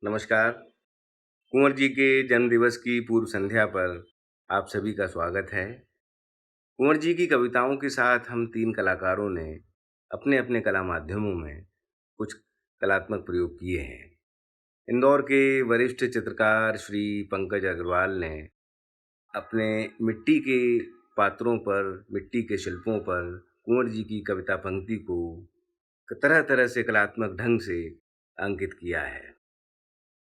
नमस्कार। कुंवर जी के जन्म दिवस की पूर्व संध्या पर आप सभी का स्वागत है। कुंवर जी की कविताओं के साथ हम 3 कलाकारों ने अपने-अपने कला माध्यमों में कुछ कलात्मक प्रयोग किए हैं। इंदौर के वरिष्ठ चित्रकार श्री पंकज अग्रवाल ने अपने मिट्टी के पात्रों पर, मिट्टी के शिल्पों पर कुंवर जी की कविता पंक्ति को तरह-तरह से कलात्मक ढंग से अंकित किया है।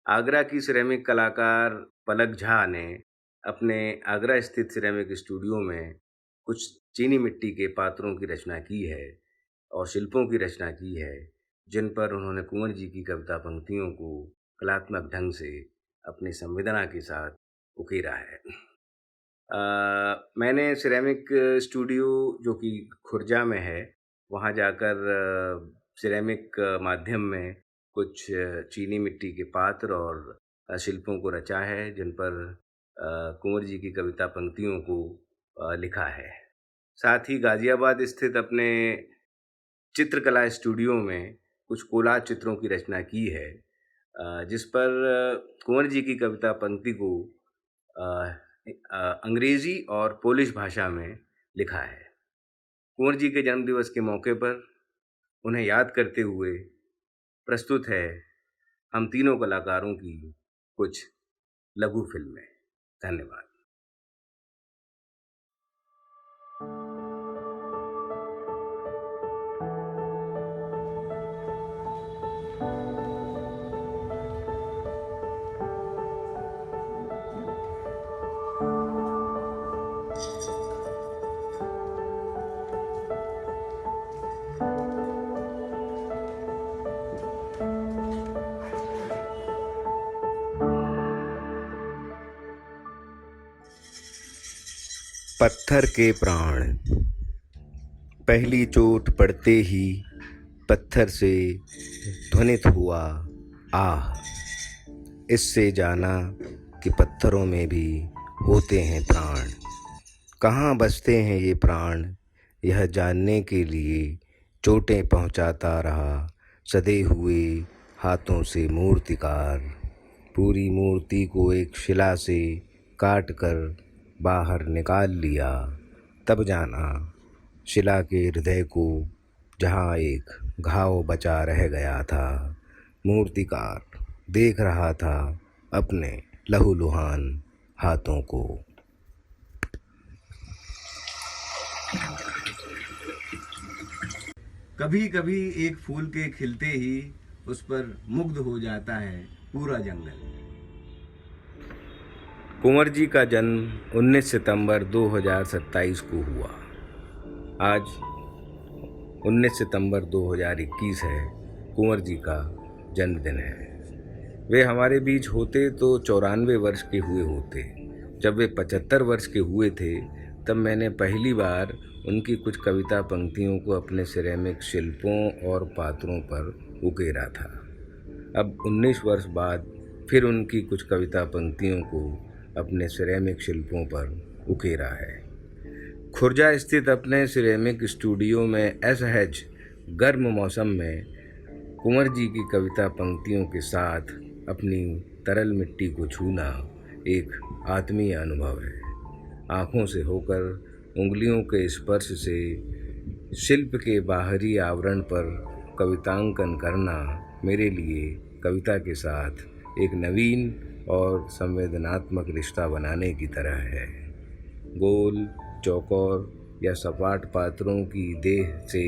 आगरा की सिरेमिक कलाकार पलक झा ने अपने आगरा स्थित सिरेमिक स्टूडियो में कुछ चीनी मिट्टी के पात्रों की रचना की है और शिल्पों की रचना की है, जिन पर उन्होंने कुंवर जी की कविता पंक्तियों को कलात्मक ढंग से अपनी संवेदना के साथ उकेरा है। मैंने सिरेमिक स्टूडियो जो कि खुर्जा में है, वहाँ जाकर सिरेमिक माध्यम में कुछ चीनी मिट्टी के पात्र और शिल्पों को रचा है, जिन पर कुंवर जी की कविता पंक्तियों को लिखा है। साथ ही गाज़ियाबाद स्थित अपने चित्रकला स्टूडियो में कुछ कोलाज चित्रों की रचना की है, जिस पर कुंवर जी की कविता पंक्ति को अंग्रेज़ी और पोलिश भाषा में लिखा है। कुंवर जी के जन्मदिवस के मौके पर उन्हें याद करते हुए प्रस्तुत है हम तीनों कलाकारों की कुछ लघु फ़िल्में। धन्यवाद। पत्थर के प्राण। पहली चोट पड़ते ही पत्थर से ध्वनित हुआ आह। इससे जाना कि पत्थरों में भी होते हैं प्राण। कहाँ बसते हैं ये प्राण, यह जानने के लिए चोटें पहुँचाता रहा सदे हुए हाथों से मूर्तिकार। पूरी मूर्ति को एक शिला से काट कर बाहर निकाल लिया, तब जाना शिला के हृदय को जहाँ एक घाव बचा रह गया था। मूर्तिकार देख रहा था अपने लहूलुहान हाथों को। कभी कभी एक फूल के खिलते ही उस पर मुग्ध हो जाता है पूरा जंगल। कुंवर जी का जन्म 19 सितंबर 2027 को हुआ। आज 19 सितंबर 2021 है, कुंवर जी का जन्मदिन है। वे हमारे बीच होते तो 94 वर्ष के हुए होते। जब वे 75 वर्ष के हुए थे, तब मैंने पहली बार उनकी कुछ कविता पंक्तियों को अपने सिरेमिक शिल्पों और पात्रों पर उकेरा था। अब 19 वर्ष बाद फिर उनकी कुछ कविता पंक्तियों को अपने सिरेमिक शिल्पों पर उकेरा है। खुर्जा स्थित अपने सिरेमिक स्टूडियो में असहज गर्म मौसम में कुंवर जी की कविता पंक्तियों के साथ अपनी तरल मिट्टी को छूना एक आत्मीय अनुभव है। आँखों से होकर उंगलियों के स्पर्श से शिल्प के बाहरी आवरण पर कवितांकन करना मेरे लिए कविता के साथ एक नवीन और संवेदनात्मक रिश्ता बनाने की तरह है। गोल, चौकोर या सपाट पात्रों की देह से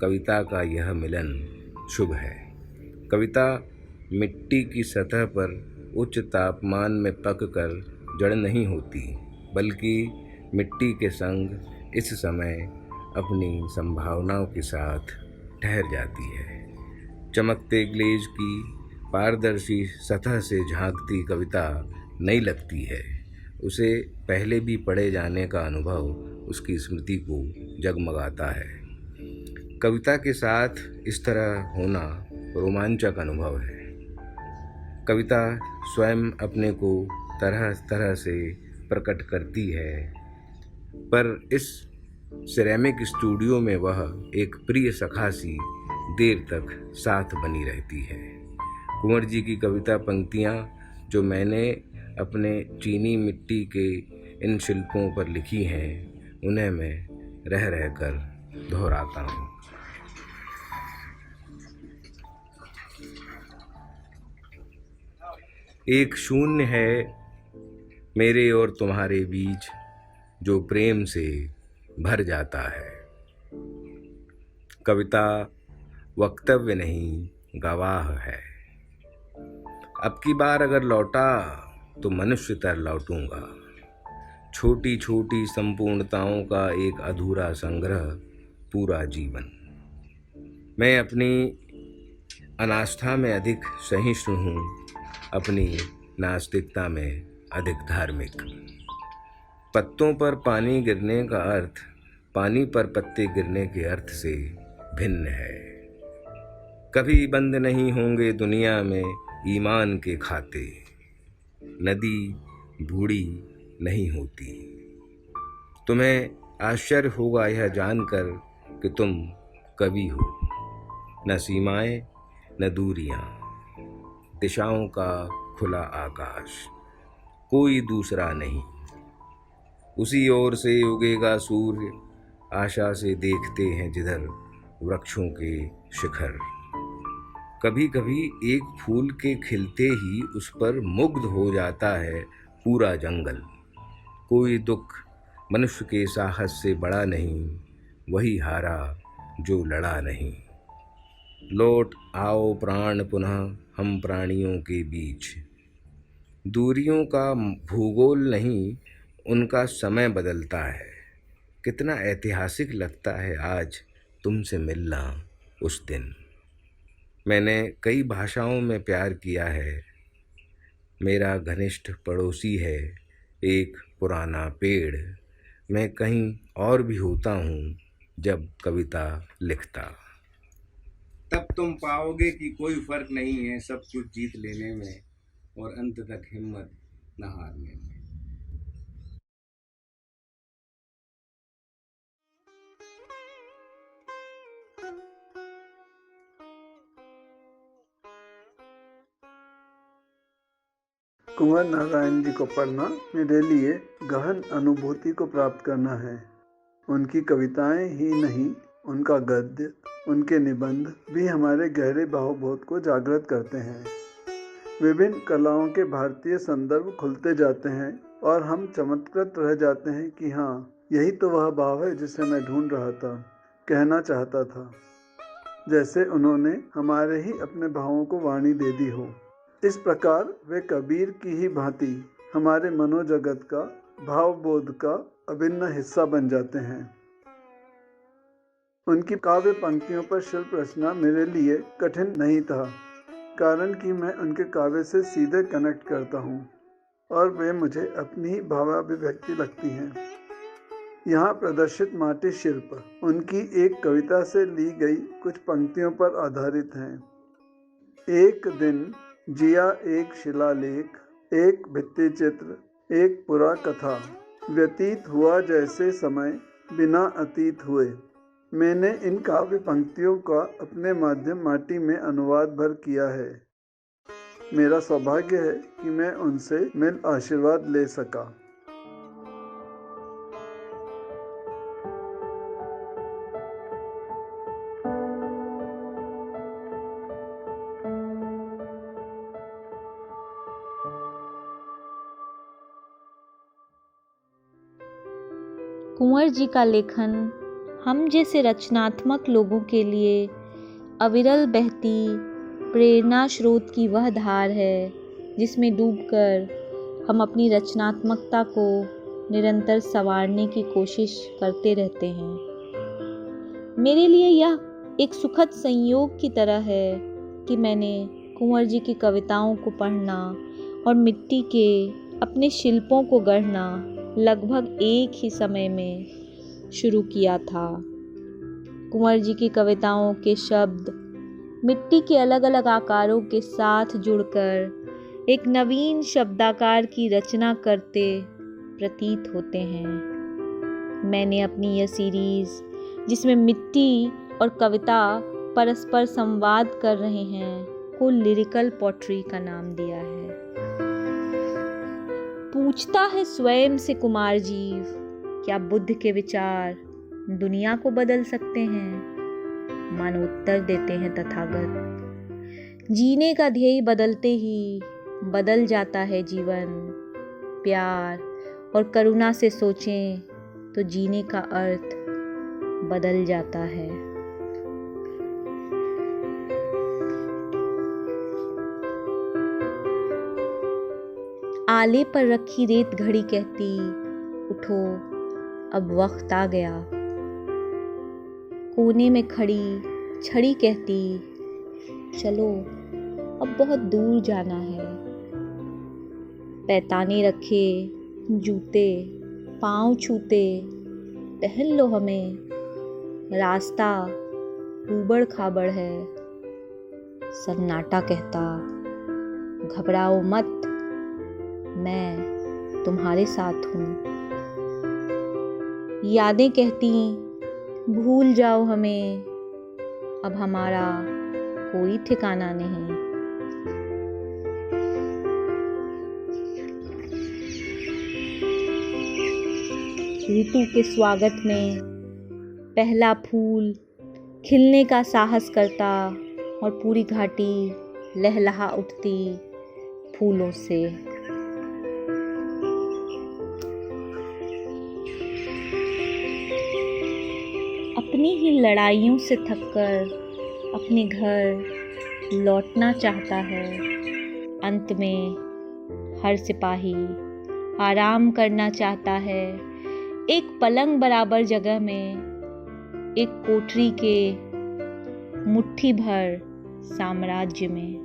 कविता का यह मिलन शुभ है। कविता मिट्टी की सतह पर उच्च तापमान में पककर जड़ नहीं होती, बल्कि मिट्टी के संग इस समय अपनी संभावनाओं के साथ ठहर जाती है। चमकते ग्लेज की पारदर्शी सतह से झांकती कविता नई लगती है। उसे पहले भी पढ़े जाने का अनुभव उसकी स्मृति को जगमगाता है। कविता के साथ इस तरह होना रोमांचक अनुभव है। कविता स्वयं अपने को तरह तरह से प्रकट करती है, पर इस सिरेमिक स्टूडियो में वह एक प्रिय सखा सी देर तक साथ बनी रहती है। कुंवर जी की कविता पंक्तियाँ जो मैंने अपने चीनी मिट्टी के इन शिल्पों पर लिखी हैं उन्हें मैं रह रह कर दोहराता हूँ। एक शून्य है मेरे और तुम्हारे बीच जो प्रेम से भर जाता है। कविता वक्तव्य नहीं गवाह है। अब की बार अगर लौटा तो मनुष्य तर लौटूंगा। छोटी छोटी संपूर्णताओं का एक अधूरा संग्रह पूरा जीवन। मैं अपनी अनास्था में अधिक सहिष्णु हूँ, अपनी नास्तिकता में अधिक धार्मिक। पत्तों पर पानी गिरने का अर्थ पानी पर पत्ते गिरने के अर्थ से भिन्न है। कभी बंद नहीं होंगे दुनिया में ईमान के खाते। नदी बूढ़ी नहीं होती। तुम्हें आश्चर्य होगा यह जानकर कि तुम कवि हो। न सीमाएं न दूरियां, दिशाओं का खुला आकाश, कोई दूसरा नहीं। उसी ओर से उगेगा सूर्य, आशा से देखते हैं जिधर वृक्षों के शिखर। कभी कभी एक फूल के खिलते ही उस पर मुग्ध हो जाता है पूरा जंगल। कोई दुख मनुष्य के साहस से बड़ा नहीं, वही हारा जो लड़ा नहीं। लौट आओ प्राण पुनः हम प्राणियों के बीच। दूरियों का भूगोल नहीं, उनका समय बदलता है। कितना ऐतिहासिक लगता है आज तुमसे मिलना उस दिन। मैंने कई भाषाओं में प्यार किया है। मेरा घनिष्ठ पड़ोसी है एक पुराना पेड़। मैं कहीं और भी होता हूँ जब कविता लिखता। तब तुम पाओगे कि कोई फर्क नहीं है सब कुछ जीत लेने में और अंत तक हिम्मत न हारने में। कुंवर नारायण जी को पढ़ना मेरे लिए गहन अनुभूति को प्राप्त करना है। उनकी कविताएं ही नहीं, उनका गद्य, उनके निबंध भी हमारे गहरे भावबोध को जागृत करते हैं। विभिन्न कलाओं के भारतीय संदर्भ खुलते जाते हैं और हम चमत्कृत रह जाते हैं कि हाँ, यही तो वह भाव है जिसे मैं ढूंढ रहा था, कहना चाहता था। जैसे उन्होंने हमारे ही अपने भावों को वाणी दे दी हो। इस प्रकार वे कबीर की ही भांति हमारे मनोजगत का, भावबोध का अभिन्न हिस्सा बन जाते हैं। उनकी काव्य पंक्तियों पर शिल्प रचना मेरे लिए कठिन नहीं था, कारण कि मैं उनके काव्य से सीधे कनेक्ट करता हूँ और वे मुझे अपनी ही भावाभिव्यक्ति लगती हैं। यहाँ प्रदर्शित माटी शिल्प उनकी एक कविता से ली गई कुछ पंक्तियों पर आधारित हैं। एक दिन जिया एक शिलालेख, एक भित्ति चित्र, एक पुरा कथा, व्यतीत हुआ जैसे समय बिना अतीत हुए। मैंने इन काव्य पंक्तियों का अपने माध्यम माटी में अनुवाद भर किया है। मेरा सौभाग्य है कि मैं उनसे मिल आशीर्वाद ले सका। कुंवर जी का लेखन हम जैसे रचनात्मक लोगों के लिए अविरल बहती प्रेरणा स्रोत की वह धार है जिसमें डूबकर हम अपनी रचनात्मकता को निरंतर संवारने की कोशिश करते रहते हैं। मेरे लिए यह एक सुखद संयोग की तरह है कि मैंने कुंवर जी की कविताओं को पढ़ना और मिट्टी के अपने शिल्पों को गढ़ना लगभग एक ही समय में शुरू किया था। कुंवर जी की कविताओं के शब्द मिट्टी के अलग अलग आकारों के साथ जुड़कर एक नवीन शब्दाकार की रचना करते प्रतीत होते हैं। मैंने अपनी यह सीरीज़ जिसमें मिट्टी और कविता परस्पर संवाद कर रहे हैं, को लिरिकल पोट्री का नाम दिया है। पूछता है स्वयं से कुमार जीव, क्या बुद्ध के विचार दुनिया को बदल सकते हैं? मानो उत्तर देते हैं तथागत, जीने का ध्येय बदलते ही बदल जाता है जीवन। प्यार और करुणा से सोचें तो जीने का अर्थ बदल जाता है। आले पर रखी रेत घड़ी कहती, उठो अब वक्त आ गया। कोने में खड़ी छड़ी कहती, चलो अब बहुत दूर जाना है। पैताने रखे जूते पाँव छूते पहन लो हमें, रास्ता ऊबड़ खाबड़ है। सन्नाटा कहता, घबराओ मत, मैं तुम्हारे साथ हूँ। यादें कहती, भूल जाओ हमें, अब हमारा कोई ठिकाना नहीं। ऋतु के स्वागत में पहला फूल खिलने का साहस करता और पूरी घाटी लहलहा उठती फूलों से। अपनी ही लड़ाइयों से थककर अपने घर लौटना चाहता है। अंत में हर सिपाही आराम करना चाहता है, एक पलंग बराबर जगह में, एक कोठरी के मुट्ठी भर साम्राज्य में।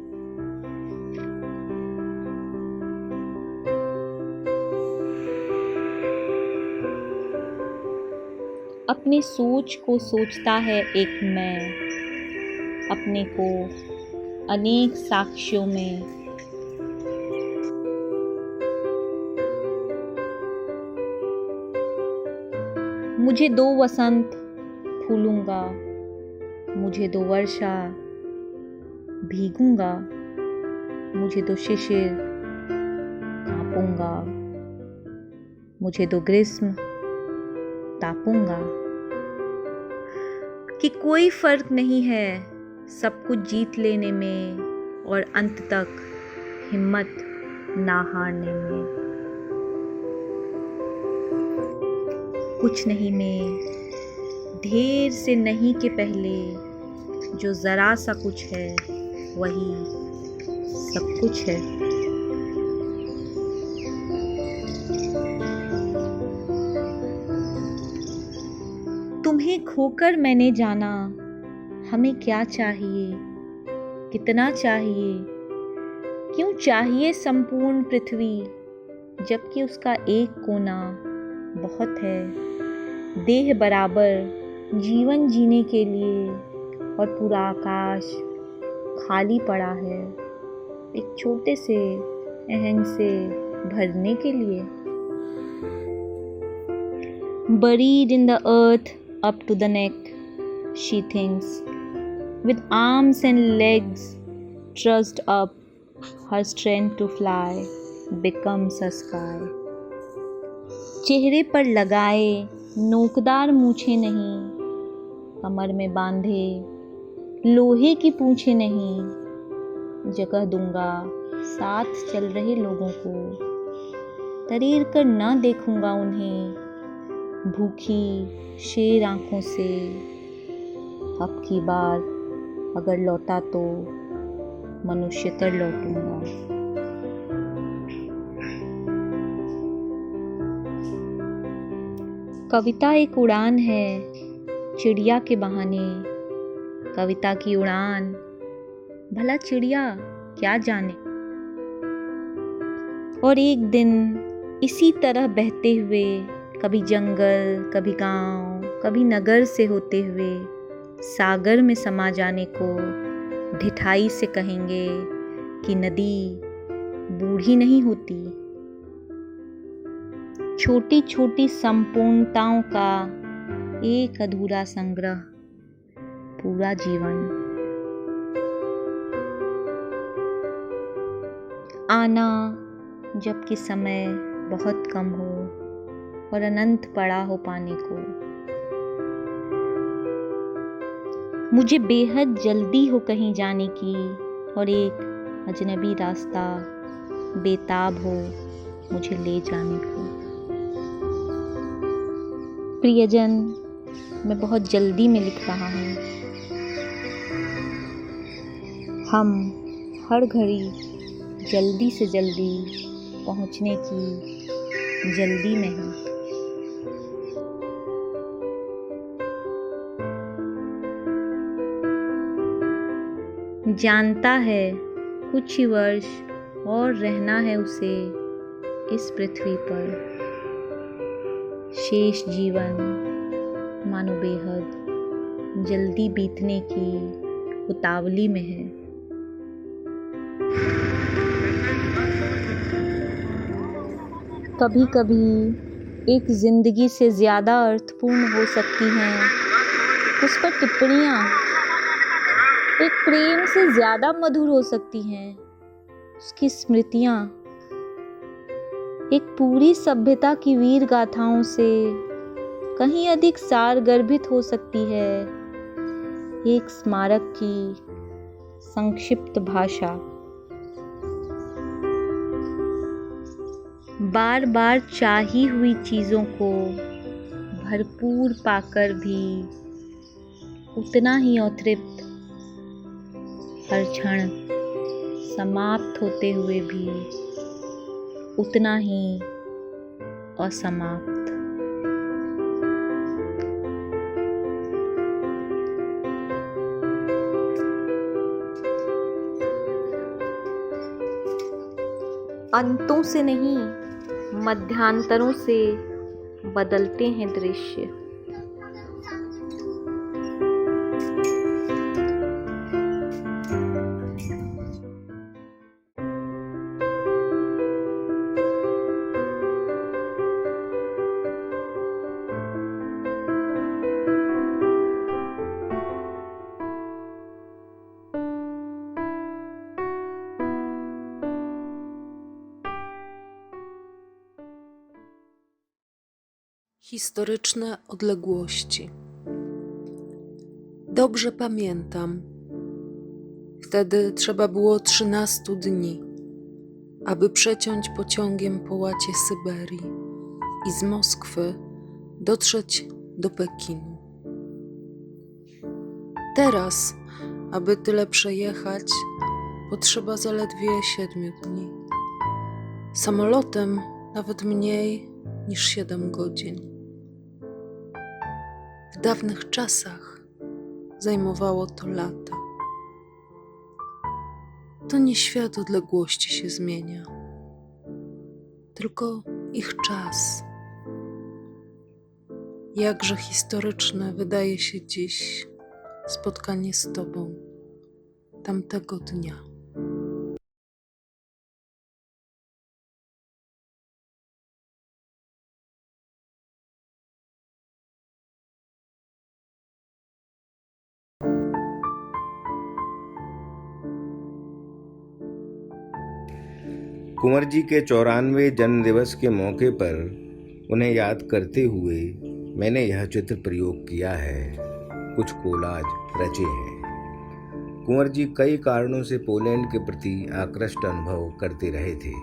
अपनी सोच को सोचता है एक मैं, अपने को अनेक साक्ष्यों में। मुझे दो वसंत फूलूंगा, मुझे दो वर्षा भीगूंगा, मुझे दो शिशिर कांपूंगा, मुझे दो ग्रीष्म तापूंगा। कि कोई फर्क नहीं है सब कुछ जीत लेने में और अंत तक हिम्मत ना हारने में। कुछ नहीं में ढेर से नहीं के पहले जो जरा सा कुछ है वही सब कुछ है। तुम्हें खोकर मैंने जाना, हमें क्या चाहिए, कितना चाहिए, क्यों चाहिए संपूर्ण पृथ्वी, जबकि उसका एक कोना बहुत है। देह बराबर जीवन जीने के लिए और पूरा आकाश खाली पड़ा है एक छोटे से अहंग से भरने के लिए। Buried in the earth up to the neck, she thinks, with arms and legs trussed up, her strength to fly becomes a sky. चेहरे पर लगाए नोकदार मूछें नहीं, कमर में बांधे लोहे की पूंछें नहीं, जगह दूंगा साथ चल रहे लोगों को, तरीर कर ना देखूंगा उन्हें भूखी शेर आंखों से। अब की बार अगर लौटा तो मनुष्य कर लौटूंगा। कविता एक उड़ान है चिड़िया के बहाने, कविता की उड़ान भला चिड़िया क्या जाने। और एक दिन इसी तरह बहते हुए कभी जंगल, कभी गांव, कभी नगर से होते हुए सागर में समा जाने को ढिठाई से कहेंगे कि नदी बूढ़ी नहीं होती। छोटी छोटी संपूर्णताओं का एक अधूरा संग्रह, पूरा जीवन। आना जबकि समय बहुत कम हो और अनंत पड़ा हो पाने को। मुझे बेहद जल्दी हो कहीं जाने की और एक अजनबी रास्ता बेताब हो मुझे ले जाने को। प्रियजन, मैं बहुत जल्दी में लिख रहा हूँ। हम हर घड़ी जल्दी से जल्दी पहुँचने की जल्दी में हैं। जानता है कुछ ही वर्ष और रहना है उसे इस पृथ्वी पर। शेष जीवन मानो बेहद जल्दी बीतने की उतावली में है। कभी कभी एक जिंदगी से ज़्यादा अर्थपूर्ण हो सकती हैं उस पर टिप्पणियाँ, एक प्रेम से ज़्यादा मधुर हो सकती हैं उसकी स्मृतियाँ, एक पूरी सभ्यता की वीर गाथाओं से कहीं अधिक सारगर्भित हो सकती है एक स्मारक की संक्षिप्त भाषा। बार बार चाही हुई चीज़ों को भरपूर पाकर भी उतना ही अतृप्त, हर क्षण समाप्त होते हुए भी उतना ही असमाप्त। अंतों से नहीं, मध्यांतरों से बदलते हैं दृश्य। Historyczne odległości. Dobrze pamiętam. Wtedy trzeba było 13 dni, aby przeciąć pociągiem połacie Syberii i z Moskwy dotrzeć do Pekinu. Teraz, aby tyle przejechać, potrzeba zaledwie 7 dni. Samolotem nawet mniej niż 7 godzin. W dawnych czasach zajmowało to lata. To nie świat odległości się zmienia, tylko ich czas. Jakże historyczne wydaje się dziś spotkanie z Tobą tamtego dnia. Kunwar ji के 94वें जन्मदिवस के मौके पर उन्हें याद करते हुए मैंने यह चित्र प्रयोग किया है, कुछ कोलाज रचे हैं। कुंवर जी कई कारणों से पोलैंड के प्रति आकृष्ट अनुभव करते रहे थे।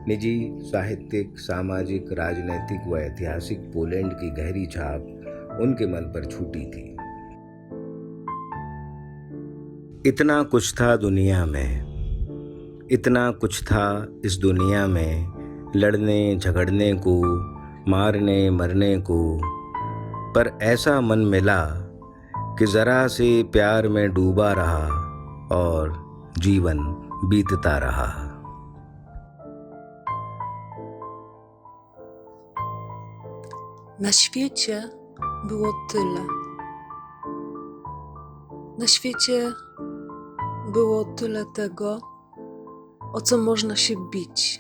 निजी, साहित्यिक, सामाजिक, राजनैतिक व ऐतिहासिक पोलैंड की गहरी छाप उनके मन पर छूटी थी। इतना कुछ था दुनिया में, इतना कुछ था इस दुनिया में, लड़ने झगड़ने को, मारने मरने को, पर ऐसा मन मिला कि ज़रा से प्यार में डूबा रहा और जीवन बीतता रहा। Na świecie było tyle. Na świecie było tyle tego, o co można się bić,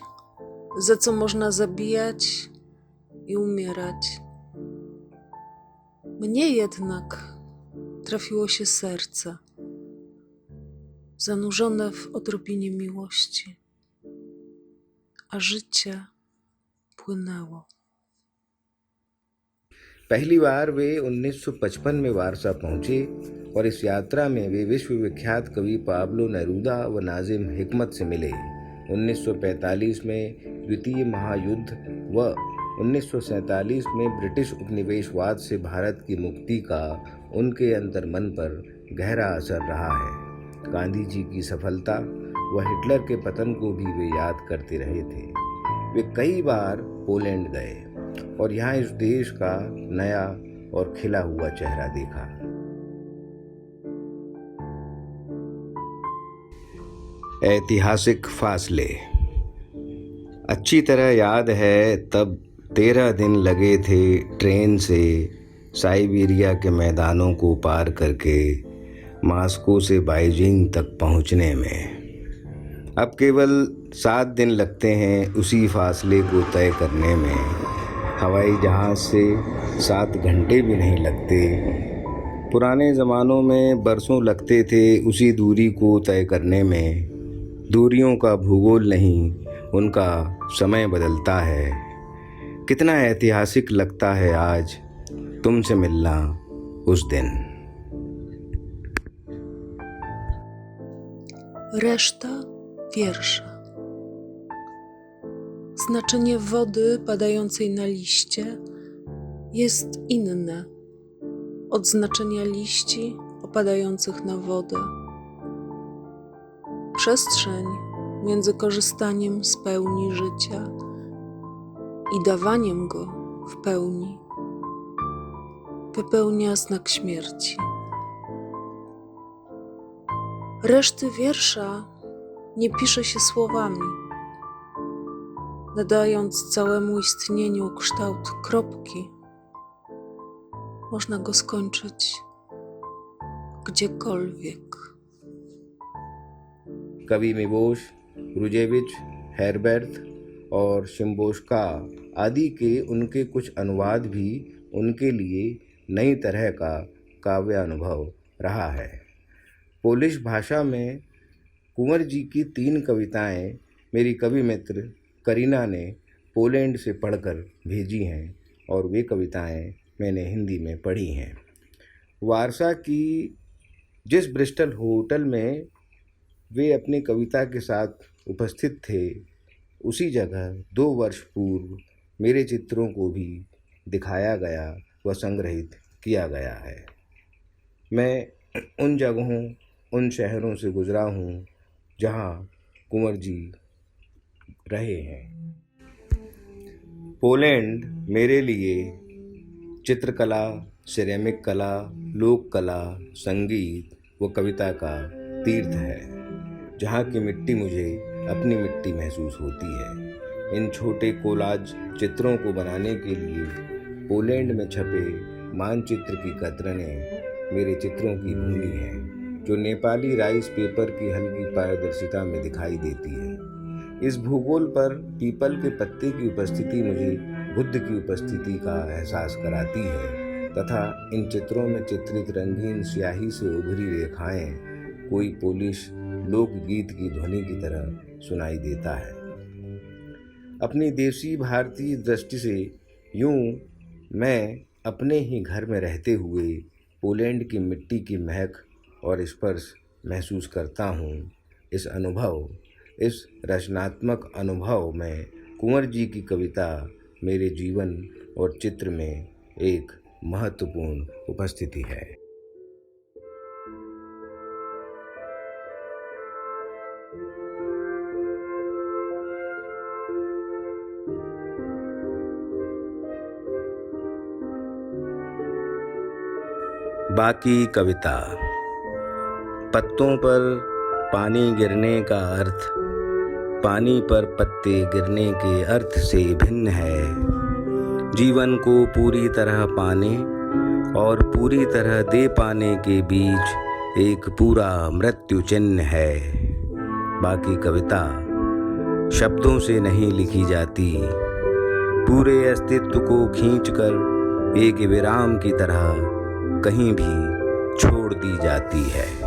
za co można zabijać i umierać. Mnie jednak trafiło się serce, zanurzone w odrobinie miłości. a życie płynęło. पहली बार वे 1955 में वारसा पहुंचे और इस यात्रा में वे विश्व विख्यात कवि पाब्लो नेरूदा व नाजिम हिकमत से मिले। 1945 में द्वितीय महायुद्ध व 1947 में ब्रिटिश उपनिवेशवाद से भारत की मुक्ति का उनके अंतर्मन पर गहरा असर रहा है। गांधी जी की सफलता व हिटलर के पतन को भी वे याद करते रहे थे। वे कई बार पोलैंड गए और यहाँ इस देश का नया और खिला हुआ चेहरा देखा। ऐतिहासिक फासले। अच्छी तरह याद है तब 13 दिन लगे थे ट्रेन से साइबेरिया के मैदानों को पार करके मास्को से बीजिंग तक पहुंचने में। अब केवल 7 दिन लगते हैं उसी फासले को तय करने में। हवाई जहाज़ से 7 घंटे भी नहीं लगते। पुराने ज़मानों में बरसों लगते थे उसी दूरी को तय करने में। दूरियों का भूगोल नहीं, उनका समय बदलता है। कितना ऐतिहासिक लगता है आज तुमसे मिलना उस दिन। Reszta wiersza. Znaczenie wody padającej na liście jest inne od znaczenia liści opadających na wodę. Przestrzeń między korzystaniem z pełni życia i dawaniem go w pełni wypełnia znak śmierci. Reszty wiersza nie pisze się słowami, nadając całemu istnieniu kształt kropki. Można go skończyć gdziekolwiek. कवि मिबोश, रुजेविच, हेरबर्ट और शिम्बोश्का आदि के उनके कुछ अनुवाद भी उनके लिए नई तरह का काव्य अनुभव रहा है। पोलिश भाषा में कुंवर जी की 3 कविताएं मेरी कवि मित्र करीना ने पोलैंड से पढ़कर भेजी हैं और वे कविताएं मैंने हिंदी में पढ़ी हैं। वारसा की जिस ब्रिस्टल होटल में वे अपनी कविता के साथ उपस्थित थे, उसी जगह 2 वर्ष पूर्व मेरे चित्रों को भी दिखाया गया व संग्रहित किया गया है। मैं उन जगहों, उन शहरों से गुजरा हूँ जहाँ कुंवर जी रहे हैं। पोलैंड मेरे लिए चित्रकला, सिरेमिक कला, लोक कला, संगीत व कविता का तीर्थ है, जहाँ की मिट्टी मुझे अपनी मिट्टी महसूस होती है। इन छोटे कोलाज चित्रों को बनाने के लिए पोलैंड में छपे मानचित्र की कतरनें मेरे चित्रों की भूमि है, जो नेपाली राइस पेपर की हल्की पारदर्शिता में दिखाई देती है। इस भूगोल पर पीपल के पत्ते की उपस्थिति मुझे बुद्ध की उपस्थिति का एहसास कराती है तथा इन चित्रों में चित्रित रंगीन स्याही से उभरी रेखाएं कोई पोलिश लोकगीत की ध्वनि की तरह सुनाई देता है। अपनी देसी भारतीय दृष्टि से यूं मैं अपने ही घर में रहते हुए पोलैंड की मिट्टी की महक और स्पर्श महसूस करता हूँ। इस रचनात्मक अनुभव में कुंवर जी की कविता मेरे जीवन और चित्र में एक महत्वपूर्ण उपस्थिति है। बाकी कविता। पत्तों पर पानी गिरने का अर्थ पानी पर पत्ते गिरने के अर्थ से भिन्न है। जीवन को पूरी तरह पाने और पूरी तरह दे पाने के बीच एक पूरा मृत्यु चिन्ह है। बाकी कविता शब्दों से नहीं लिखी जाती, पूरे अस्तित्व को खींचकर एक विराम की तरह कहीं भी छोड़ दी जाती है।